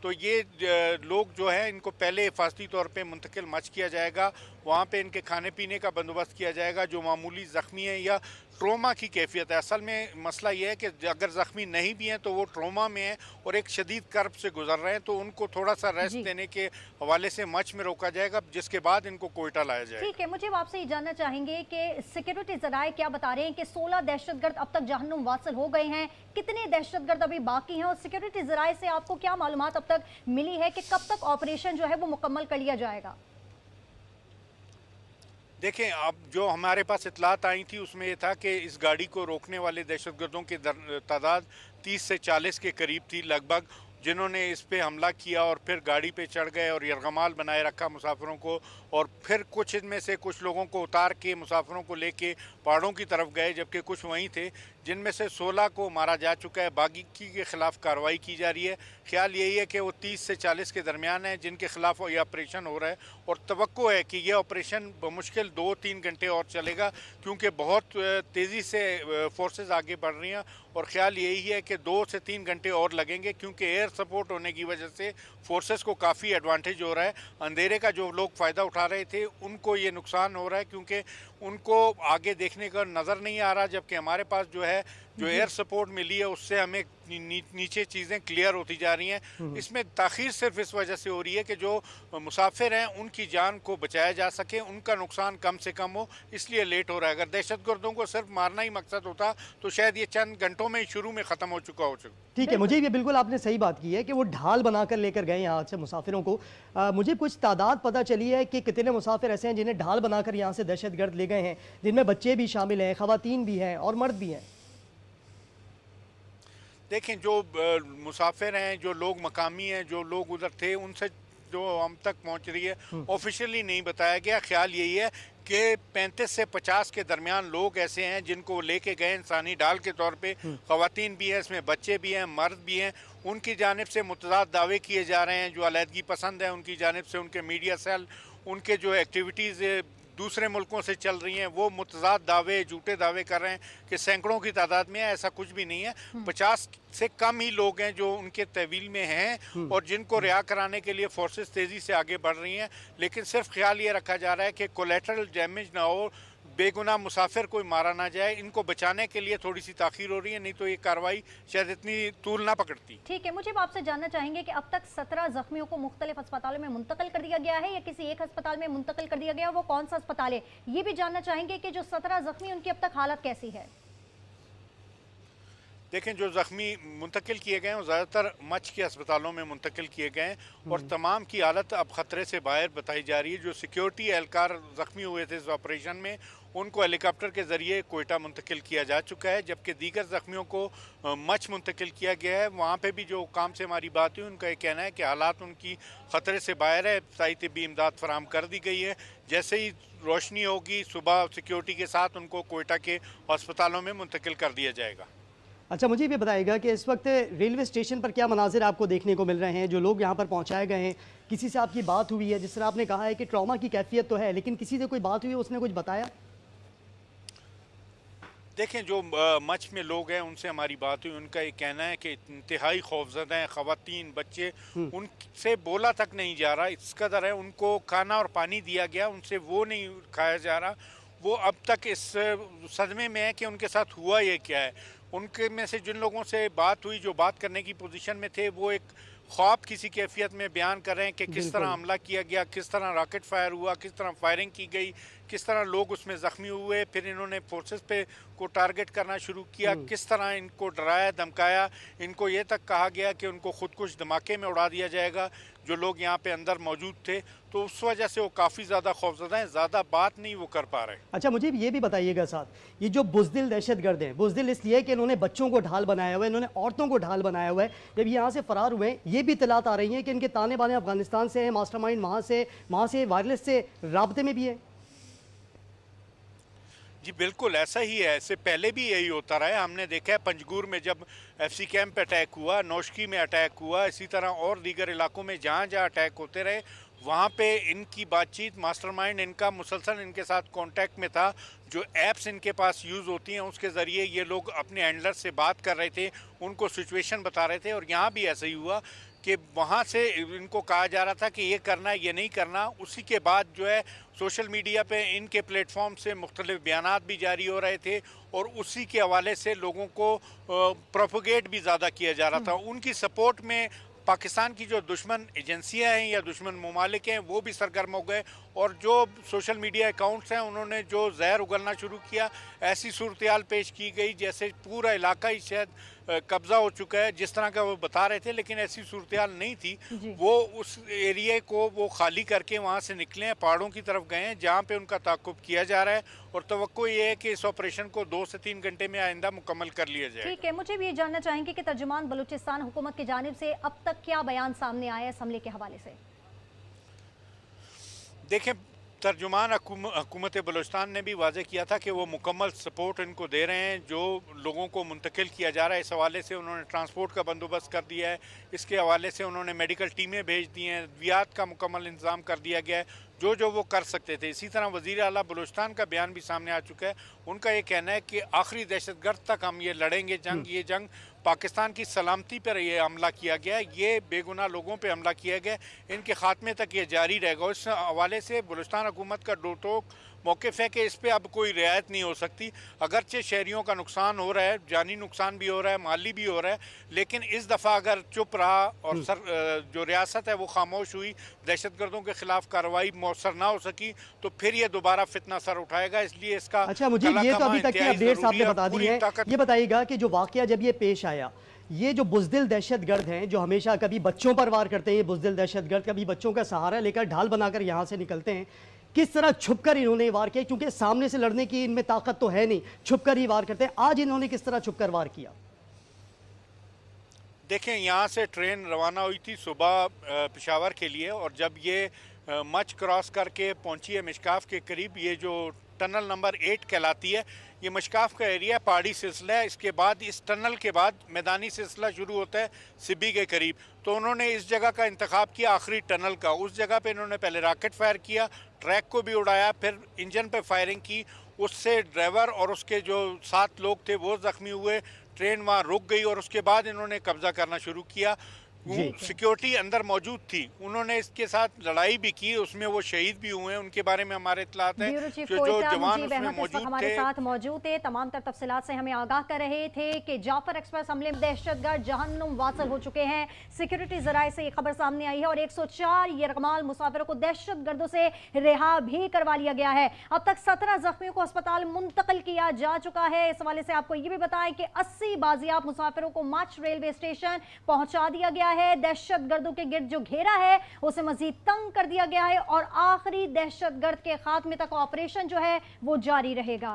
تو یہ لوگ جو ہیں ان کو پہلے حفاظتی طور پہ منتقل مچ کیا جائے گا، وہاں پہ ان کے کھانے پینے کا بندوبست کیا جائے گا. جو معمولی زخمی ہیں یا ٹروما کی کیفیت ہے، اصل میں مسئلہ یہ ہے کہ اگر زخمی نہیں بھی ہیں تو وہ ٹروما میں ہیں اور ایک شدید کرب سے گزر رہے ہیں، تو ان کو تھوڑا سا ریسٹ دینے کے حوالے سے مچ میں روکا جائے گا، جس کے بعد ان کو کوئٹہ لایا جائے گا. ٹھیک ہے، مجھے آپ سے یہ جاننا چاہیں گے کہ سیکیورٹی ذرائع کیا بتا رہے ہیں کہ 16 دہشت گرد اب تک جہنم واصل ہو گئے ہیں، کتنے دہشت گرد ابھی باقی ہیں، اور سیکیورٹی ذرائع سے آپ کو کیا معلومات اب تک ملی ہے کہ کب تک آپریشن جو ہے وہ مکمل کر لیا جائے گا؟ دیکھیں، اب جو ہمارے پاس اطلاعات آئی تھی اس میں یہ تھا کہ اس گاڑی کو روکنے والے دہشت گردوں کی تعداد 30 سے 40 کے قریب تھی لگ بھگ، جنہوں نے اس پہ حملہ کیا اور پھر گاڑی پہ چڑھ گئے اور یرغمال بنائے رکھا مسافروں کو، اور پھر کچھ ان میں سے کچھ لوگوں کو اتار کے مسافروں کو لے کے پہاڑوں کی طرف گئے، جبکہ کچھ وہیں تھے، جن میں سے 16 کو مارا جا چکا ہے. باقی کے خلاف کارروائی کی جا رہی ہے. خیال یہی ہے کہ وہ 30 سے 40 کے درمیان ہیں جن کے خلاف یہ آپریشن ہو رہا ہے، اور توقع ہے کہ یہ آپریشن بمشکل 2-3 گھنٹے اور چلے گا، کیونکہ بہت تیزی سے فورسز آگے بڑھ رہی ہیں، اور خیال یہی ہے کہ 2 سے 3 گھنٹے اور لگیں گے، کیونکہ ایئر سپورٹ ہونے کی وجہ سے فورسز کو کافی ایڈوانٹیج ہو رہا ہے. اندھیرے کا جو لوگ فائدہ اٹھا رہے تھے ان کو یہ نقصان ہو رہا ہے، کیونکہ ان کو آگے دیکھنے کا نظر نہیں آ رہا، جبکہ ہمارے پاس جو ہے جو ایئر سپورٹ ملی ہے اس سے ہمیں نیچے چیزیں کلیئر ہوتی جا رہی ہیں. اس میں تاخیر صرف اس وجہ سے ہو رہی ہے کہ جو مسافر ہیں ان کی جان کو بچایا جا سکے، ان کا نقصان کم سے کم ہو، اس لیے لیٹ ہو رہا ہے. اگر دہشت گردوں کو صرف مارنا ہی مقصد ہوتا تو شاید یہ چند گھنٹوں میں شروع میں ختم ہو چکا. ٹھیک ہے، مجھے یہ بالکل آپ نے صحیح بات کی ہے کہ وہ ڈھال بنا کر لے کر گئے یہاں سے مسافروں کو. مجھے کچھ تعداد پتہ چلی ہے کہ کتنے مسافر ایسے ہیں جنہیں ڈھال بنا کر یہاں سے دہشت گرد لے گئے ہیں، جن میں بچے بھی شامل ہیں، خواتین بھی ہیں اور مرد بھی ہیں. دیکھیں، جو مسافر ہیں، جو لوگ مقامی ہیں، جو لوگ ادھر تھے، ان سے جو ہم تک پہنچ رہی ہے آفیشیلی نہیں بتایا گیا. خیال یہی ہے کہ 35 سے 50 کے درمیان لوگ ایسے ہیں جن کو لے کے گئے انسانی ڈھال کے طور پہ. خواتین بھی ہیں، اس میں بچے بھی ہیں، مرد بھی ہیں. ان کی جانب سے متضاد دعوے کیے جا رہے ہیں. جو علیحدگی پسند ہیں ان کی جانب سے، ان کے میڈیا سیل، ان کے جو ایکٹیویٹیز دوسرے ملکوں سے چل رہی ہیں، وہ متضاد دعوے، جھوٹے دعوے کر رہے ہیں کہ سینکڑوں کی تعداد میں ہے. ایسا کچھ بھی نہیں ہے. 50 سے کم ہی لوگ ہیں جو ان کے تحویل میں ہیں اور جن کو رہا کرانے کے لیے فورسز تیزی سے آگے بڑھ رہی ہیں. لیکن صرف خیال یہ رکھا جا رہا ہے کہ کولیٹرل ڈیمیج نہ ہو، بے گناہ مسافر کوئی مارا نہ جائے. ان کو بچانے کے لیے تھوڑی سی تاخیر ہو رہی ہے، نہیں تو یہ کارروائی شاید اتنی طول نہ پکڑتی. ٹھیک ہے، مجھے آپ سے جاننا چاہیں گے کہ اب تک 17 زخمیوں کو مختلف ہسپتالوں میں منتقل کر دیا گیا ہے یا کسی ایک ہسپتال میں منتقل کر دیا گیا، وہ کون سا ہسپتال ہے؟ یہ بھی جاننا چاہیں گے کہ جو 17 زخمی ان کی اب تک حالت کیسی ہے؟ دیکھیں، جو زخمی منتقل کیے گئے ہیں وہ زیادہ تر مچ کے ہسپتالوں میں منتقل کیے گئے ہیں، اور تمام کی حالت اب خطرے سے باہر بتائی جا رہی ہے. جو سیکیورٹی اہلکار زخمی ہوئے تھے اس آپریشن میں، ان کو ہیلی کاپٹر کے ذریعے کوئٹہ منتقل کیا جا چکا ہے، جبکہ دیگر زخمیوں کو مچ منتقل کیا گیا ہے. وہاں پہ بھی جو کام سے ہماری بات ہوئی، ان کا یہ کہنا ہے کہ حالات ان کی خطرے سے باہر ہے. ابتدائی طبی امداد فراہم کر دی گئی ہے. جیسے ہی روشنی ہوگی صبح سیکیورٹی کے ساتھ ان کو کوئٹہ کے ہسپتالوں میں منتقل کر دیا جائے گا. اچھا، مجھے بھی بتائے گا کہ اس وقت ریلوے اسٹیشن پر کیا مناظر آپ کو دیکھنے کو مل رہے ہیں؟ جو لوگ یہاں پر پہنچائے گئے ہیں، کسی سے آپ کی بات ہوئی ہے؟ جس طرح آپ نے کہا ہے کہ ٹراما کی کیفیت تو ہے، لیکن کسی سے کوئی بات ہوئی ہے، اس نے کچھ بتایا؟ دیکھیں، جو مچ میں لوگ ہیں ان سے ہماری بات ہوئی، ان کا یہ کہنا ہے کہ انتہائی خوفزدہ ہیں. خواتین، بچے، ان سے بولا تک نہیں جا رہا. اس قدر ہے ان کو کھانا اور پانی دیا گیا، ان سے وہ نہیں کھایا جا رہا. وہ اب تک اس صدمے میں ہے کہ ان کے ساتھ ہوا یہ کیا ہے. ان کے میں سے جن لوگوں سے بات ہوئی، جو بات کرنے کی پوزیشن میں تھے، وہ ایک خواب کسی کیفیت میں بیان کر رہے ہیں کہ کس طرح حملہ کیا گیا، کس طرح راکٹ فائر ہوا، کس طرح فائرنگ کی گئی، کس طرح لوگ اس میں زخمی ہوئے، پھر انہوں نے فورسز پہ کو ٹارگٹ کرنا شروع کیا، کس طرح ان کو ڈرایا دھمکایا. ان کو یہ تک کہا گیا کہ ان کو خود کچھ دھماکے میں اڑا دیا جائے گا جو لوگ یہاں پہ اندر موجود تھے. تو اس وجہ سے وہ کافی زیادہ خوفزدہ ہیں، زیادہ بات نہیں وہ کر پا رہے. اچھا، مجھے یہ بھی بتائیے گا ساتھ، یہ جو بزدل دہشت گرد ہیں، بزدل اس لیے کہ انہوں نے بچوں کو ڈھال بنایا ہوا ہے، انہوں نے عورتوں کو ڈھال بنایا ہوا ہے. جب یہاں سے فرار ہوئے ہیں، یہ بھی اطلاعات آ رہی ہیں کہ ان کے تانے بانے افغانستان سے ہیں، ماسٹر مائنڈ وہاں سے وائرلیس سے رابطے میں بھی ہے. جی بالکل ایسا ہی ہے. اس سے پہلے بھی یہی ہوتا رہا ہے. ہم نے دیکھا ہے پنجگور میں جب ایف سی کیمپ پہ اٹیک ہوا، نوشکی میں اٹیک ہوا، اسی طرح اور دیگر علاقوں میں جہاں جہاں اٹیک ہوتے رہے، وہاں پہ ان کی بات چیت، ماسٹر مائنڈ ان کا مسلسل ان کے ساتھ کانٹیکٹ میں تھا. جو ایپس ان کے پاس یوز ہوتی ہیں اس کے ذریعے یہ لوگ اپنے ہینڈلر سے بات کر رہے تھے، ان کو سچویشن بتا رہے تھے. اور یہاں بھی ایسا ہی ہوا. کہ وہاں سے ان کو کہا جا رہا تھا کہ یہ کرنا ہے یہ نہیں کرنا. اسی کے بعد جو ہے سوشل میڈیا پہ ان کے پلیٹ فارم سے مختلف بیانات بھی جاری ہو رہے تھے اور اسی کے حوالے سے لوگوں کو پروپیگیٹ بھی زیادہ کیا جا رہا تھا. ان کی سپورٹ میں پاکستان کی جو دشمن ایجنسیاں ہیں یا دشمن ممالک ہیں وہ بھی سرگرم ہو گئے اور جو سوشل میڈیا اکاؤنٹس ہیں انہوں نے جو زہر اگلنا شروع کیا. ایسی صورتحال پیش کی گئی جیسے پورا علاقہ ہی شاید قبضہ ہو چکا ہے جس طرح کا وہ بتا رہے تھے, لیکن ایسی صورتحال نہیں تھی. وہ اس ایریے کو وہ خالی کر کے وہاں سے نکلے ہیں, پہاڑوں کی طرف گئے ہیں جہاں پہ ان کا تعاقب کیا جا رہا ہے اور توقع یہ ہے کہ اس آپریشن کو 2 سے 3 گھنٹے میں آئندہ مکمل کر لیا جائے. ٹھیک ہے, مجھے بھی یہ جاننا چاہیں گے کہ ترجمان بلوچستان حکومت کی جانب سے اب تک کیا بیان سامنے آیا ہے اس حملے کے حوالے سے؟ دیکھیں, ترجمان حکومت بلوچستان نے بھی واضح کیا تھا کہ وہ مکمل سپورٹ ان کو دے رہے ہیں. جو لوگوں کو منتقل کیا جا رہا ہے اس حوالے سے انہوں نے ٹرانسپورٹ کا بندوبست کر دیا ہے. اس کے حوالے سے انہوں نے میڈیکل ٹیمیں بھیج دی ہیں, ادویات کا مکمل انتظام کر دیا گیا ہے جو وہ کر سکتے تھے. اسی طرح وزیر اعلیٰ بلوچستان کا بیان بھی سامنے آ چکا ہے. ان کا یہ کہنا ہے کہ آخری دہشت گرد تک ہم یہ لڑیں گے جنگ. یہ جنگ پاکستان کی سلامتی پر یہ حملہ کیا گیا ہے, یہ بے گناہ لوگوں پہ حملہ کیا گیا ہے, ان کے خاتمے تک یہ جاری رہے گا. اس حوالے سے بلوچستان حکومت کا دو ٹوک موقف ہے کہ اس پہ اب کوئی رعایت نہیں ہو سکتی. اگرچہ شہریوں کا نقصان ہو رہا ہے, جانی نقصان بھی ہو رہا ہے, مالی بھی ہو رہا ہے, لیکن اس دفعہ اگر چپ رہا اور جو ریاست ہے وہ خاموش ہوئی, دہشت گردوں کے خلاف کارروائی مؤثر نہ ہو سکی تو پھر یہ دوبارہ فتنہ سر اٹھائے گا. اس لیے اس کا اچھا, مجھے یہ تو ابھی تک کی اپڈیٹس آپ نے بتا دی ہے. یہ بتائیے گا کہ جو واقعہ جب یہ پیش آیا, یہ جو بزدل دہشت گرد ہیں جو ہمیشہ کبھی بچوں پر وار کرتے ہیں, یہ بزدل دہشت گرد کبھی بچوں کا سہارا لے کر ڈھال بنا کر یہاں سے نکلتے ہیں, کس طرح چھپ کر انہوں نے وار کیا؟ کیونکہ سامنے سے لڑنے کی ان میں طاقت تو ہے نہیں, چھپ کر ہی وار کرتے ہیں. آج انہوں نے کس طرح چھپ کر وار کیا؟ دیکھیں, یہاں سے ٹرین روانہ ہوئی تھی صبح پشاور کے لیے اور جب یہ مچھ کراس کر کے پہنچی ہے مشکاف کے قریب, یہ جو ٹنل نمبر 8 کہلاتی ہے, یہ مشکاف کا ایریا پہاڑی سلسلہ ہے. اس کے بعد اس ٹنل کے بعد میدانی سلسلہ شروع ہوتا ہے سبی کے قریب. تو انہوں نے اس جگہ کا انتخاب کیا آخری ٹنل کا. اس جگہ پہ انہوں نے پہلے راکٹ فائر کیا, ٹریک کو بھی اڑایا, پھر انجن پہ فائرنگ کی. اس سے ڈرائیور اور اس کے جو 7 لوگ تھے وہ زخمی ہوئے. ٹرین وہاں رک گئی اور اس کے بعد انہوں نے قبضہ کرنا شروع کیا. سیکیورٹی اندر موجود تھی, انہوں نے اس کے ساتھ لڑائی بھی کی, اس میں وہ شہید بھی ہوئے ہیں. ان کے بارے میں ہمارے اطلاعات ہیں جو جوان اس میں موجود تھے ہمارے ساتھ موجود تھے, تمام تر تفصیلات سے ہمیں آگاہ کر رہے تھے کہ جعفر ایکسپریس حملے میں دہشت گرد جہنم واصل ہو چکے ہیں. سیکیورٹی ذرائع سے یہ خبر سامنے آئی ہے اور 104 یرغمال مسافروں کو دہشت گردوں سے رہا بھی کروا لیا گیا ہے. اب تک 17 زخمیوں کو اسپتال منتقل کیا جا چکا ہے. اس حوالے سے آپ کو یہ بھی بتائیں کہ 80 بازیاب مسافروں کو مچھ ریلوے اسٹیشن پہنچا دیا گیا ہے. دہشت گردوں کے گرد جو گھیرا ہے اسے مزید تنگ کر دیا گیا ہے اور آخری دہشت گرد کے خاتمے تک آپریشن جو ہے وہ جاری رہے گا.